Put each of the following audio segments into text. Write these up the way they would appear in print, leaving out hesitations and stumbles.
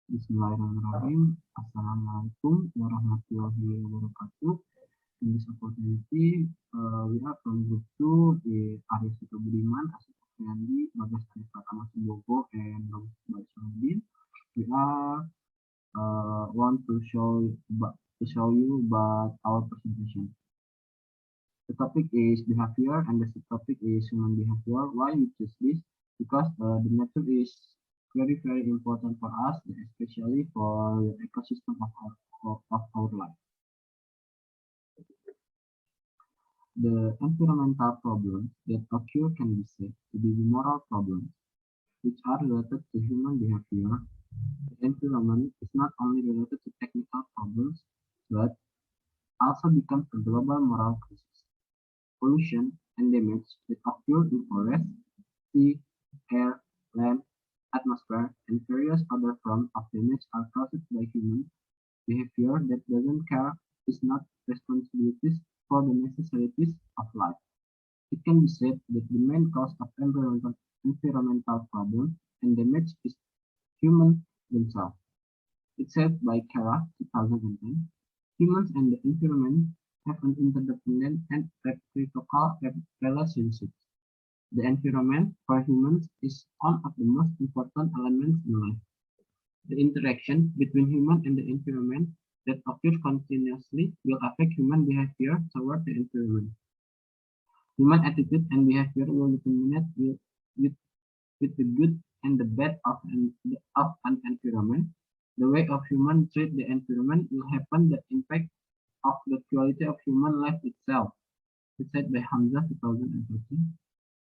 Bismillahirrahmanirrahim. Assalamualaikum warahmatullahi wabarakatuh. In this opportunity, we are from Group 2, the Arya Sito Budiman, Asif Afriandi, Bagas Arif Pratama Subogo, and Bagas Baisudin. We are want to show you about our presentation. The topic is behavior, and the subtopic is human behavior. Why we choose this? Because the nature is very important for us, especially for the ecosystem of our life. The environmental problems that occur can be said to be moral problems, which are related to human behavior. The environment is not only related to technical problems, but also becomes a global moral crisis. Pollution and damage that occur in forests, sea, air, land, atmosphere, and various other forms of damage are caused by human behavior that doesn't care is not responsibilities for the necessities of life. It can be said that the main cause of environmental problems and damage is humans themselves. It's said by Kara 2010, humans and the environment have an interdependent and reciprocal relationship. The environment for humans is one of the most important elements in life. The interaction between human and the environment that occurs continuously will affect human behavior toward the environment. Human attitude and behavior will determine with the good and the bad of an environment. The way of human treat the environment will happen the impact of the quality of human life itself. It's said by Hamza 2013.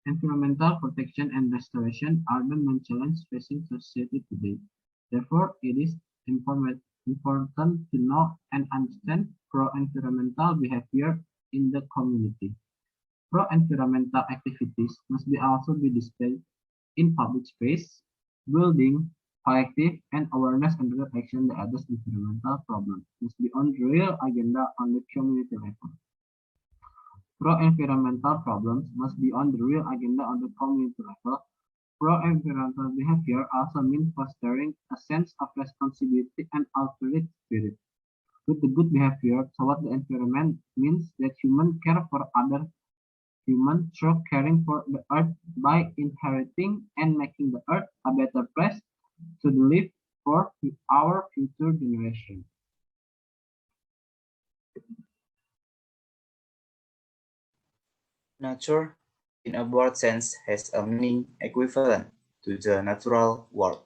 Environmental protection and restoration are the main challenges facing society today. Therefore, it is important to know and understand pro-environmental behavior in the community. Pro-environmental activities must also be displayed in public space, building collective and awareness and real action that address environmental problems must be on the real agenda on the community level. Pro-environmental problems must be on the real agenda on the community level. Pro-environmental behavior also means fostering a sense of responsibility and altruistic spirit. With the good behavior toward the environment means that humans care for other humans through caring for the earth by inheriting and making the earth a better place to live for our future generations. Nature, in a broad sense, has a meaning equivalent to the natural world.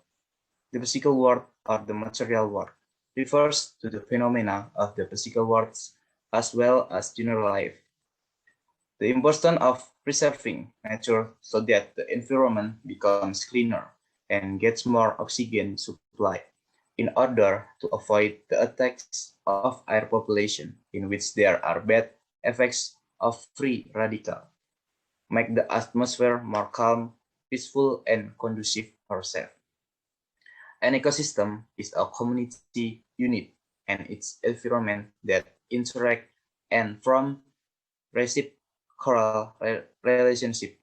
The physical world or the material world refers to the phenomena of the physical world as well as general life. The importance of preserving nature so that the environment becomes cleaner and gets more oxygen supply in order to avoid the attacks of air population in which there are bad effects of free radical, make the atmosphere more calm, peaceful, and conducive for safe. An ecosystem is a community unit and its environment that interact and form reciprocal relationship.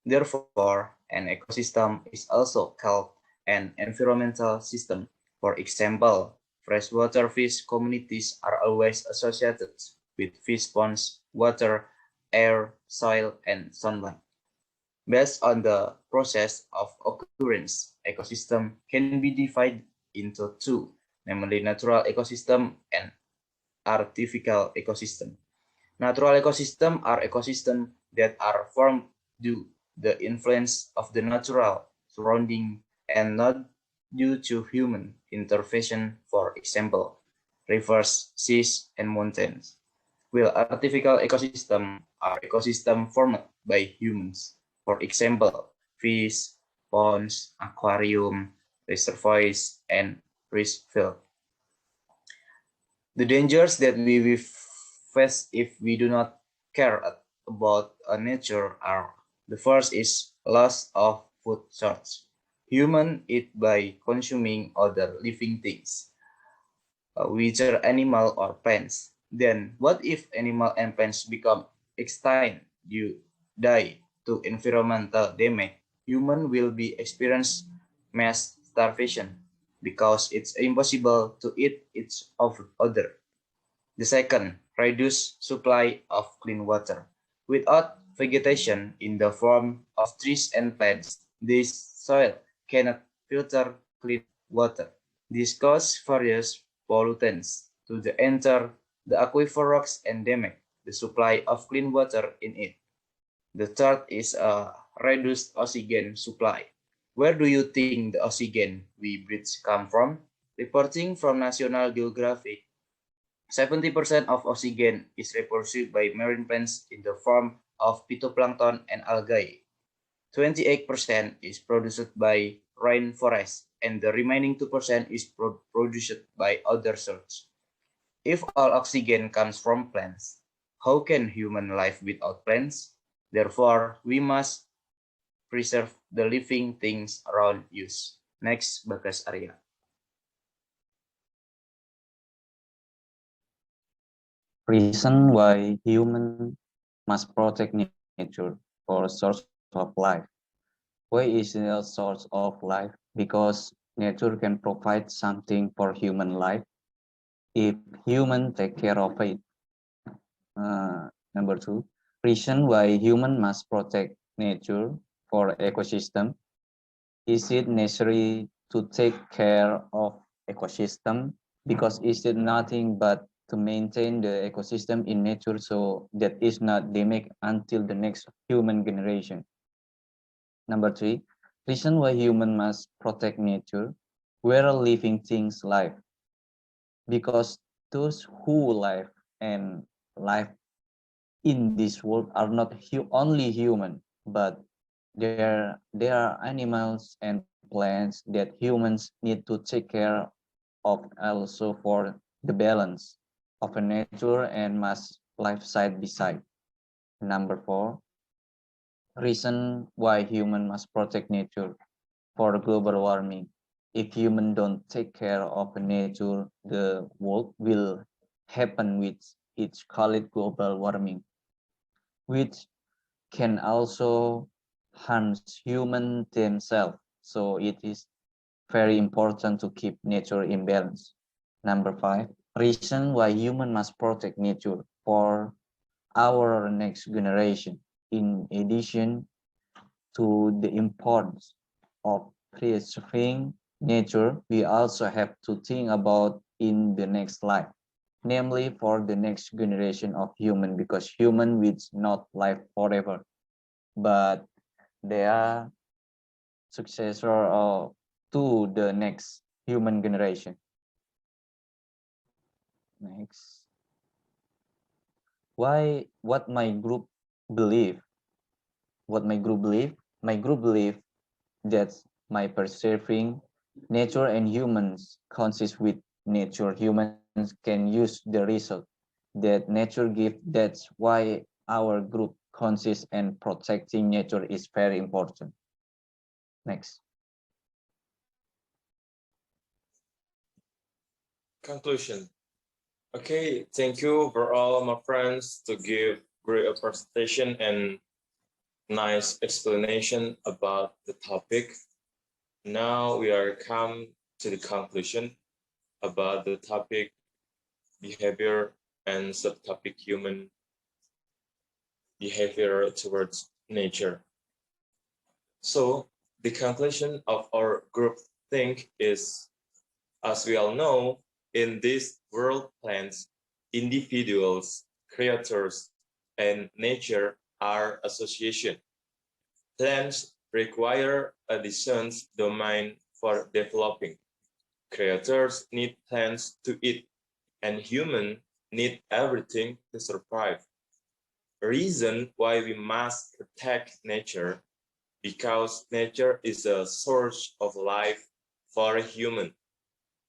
Therefore, an ecosystem is also called an environmental system. For example, freshwater fish communities are always associated with fish ponds, water, air, soil, and sunlight. Based on the process of occurrence, ecosystem can be divided into two, namely natural ecosystem and artificial ecosystem. Natural ecosystems are ecosystems that are formed due the influence of the natural surrounding and not due to human intervention, for example, rivers, seas, and mountains. While artificial ecosystems are ecosystems formed by humans, for example, fish, ponds, aquarium, reservoirs, and rice fields. The dangers that we face if we do not care about nature are: the first is loss of food source. Humans eat by consuming other living things, whether animal or plants. Then, what if animal and plants become extinct due die to environmental damage? Human will be experience mass starvation. because it's impossible to eat each other. The second, reduce supply of clean water. Without vegetation in the form of trees and plants, this soil cannot filter clean water. This causes various pollutants to enter the aquifer rocks and damage the supply of clean water in it. The third is a reduced oxygen supply. Where do you think the oxygen we breathe come from? Reporting from National Geographic, 70% of oxygen is reproduced by marine plants in the form of phytoplankton and algae. 28% is produced by rainforests, and the remaining 2% is produced by other sources. If all oxygen comes from plants, how can human live without plants? Therefore, we must preserve the living things around us. Next, Bagas Arya. Reason why human must protect nature for a source of life. Why is it a source of life? Because nature can provide something for human life if human take care of it. Number two, reason why human must protect nature for ecosystem. Is it necessary to take care of ecosystem? Because is it nothing but to maintain the ecosystem in nature so that is not damaged until the next human generation. Number three, reason why human must protect nature, where living things live. Because those who live and live in this world are not only human, but there are animals and plants that humans need to take care of also for the balance of a nature and must live side by side. Number four, reason why human must protect nature for global warming. If human don't take care of nature, the world will happen with its called global warming, which can also harm human themselves. So it is very important to keep nature in balance. Number five, reason why human must protect nature for our next generation. In addition to the importance of preserving nature, we also have to think about in the next life, namely for the next generation of human, because human will not live forever, but they are successor to the next human generation. Next, what my group believe? What my group believe? My group believe that my preserving nature and humans consist with nature. Humans can use the result that nature gives. That's why our group consists and protecting nature is very important. Next. Conclusion. Okay, thank you for all my friends to give great presentation and nice explanation about the topic. Now we are come to the conclusion about the topic behavior and subtopic human behavior towards nature. So the conclusion of our group think is, as we all know, in this world plants, individuals, creators, and nature are association. Plants require a distinct domain for developing. Creators need plants to eat, and humans need everything to survive. Reason why we must protect nature, because nature is a source of life for a human.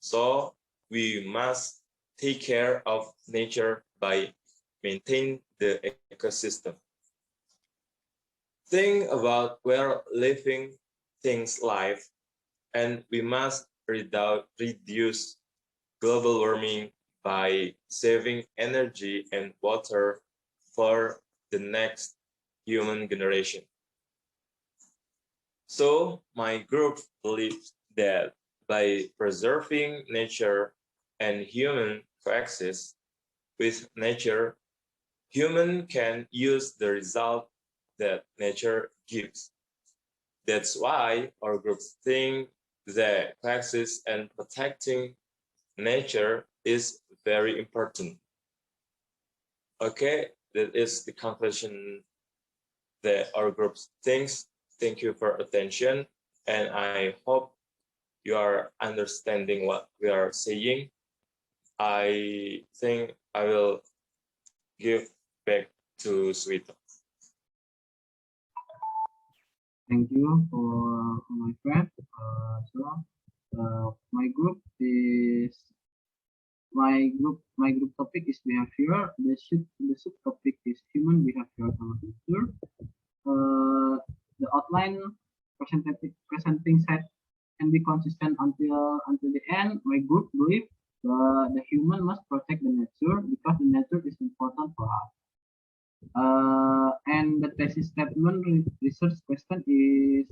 So we must take care of nature by maintaining the ecosystem. Think about where living things live, and we must reduce global warming by saving energy and water for the next human generation. So my group believes that by preserving nature and human coexist with nature, human can use the result that nature gives. That's why our groups think that coexist and protecting nature is very important. Okay, that is the conclusion that our group thinks. Thank you for attention, and I hope you are understanding what we are saying. I think I will give back to Swito. Thank you for my friend. My group topic is behavior. The subtopic is human behavior and nature. The outline presenting set can be consistent until the end. My group believe the human must protect the nature because the nature is important for us. And the thesis statement research question is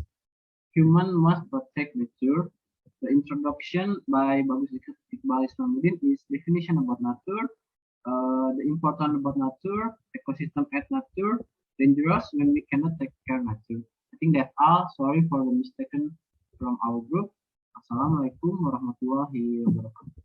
human must protect nature. The introduction by Bagus Iqbal Islamuddin is definition about nature, the important about nature, ecosystem at nature, dangerous when we cannot take care of nature. I think that's all. Sorry for the mistaken from our group. Assalamualaikum warahmatullahi wabarakatuh.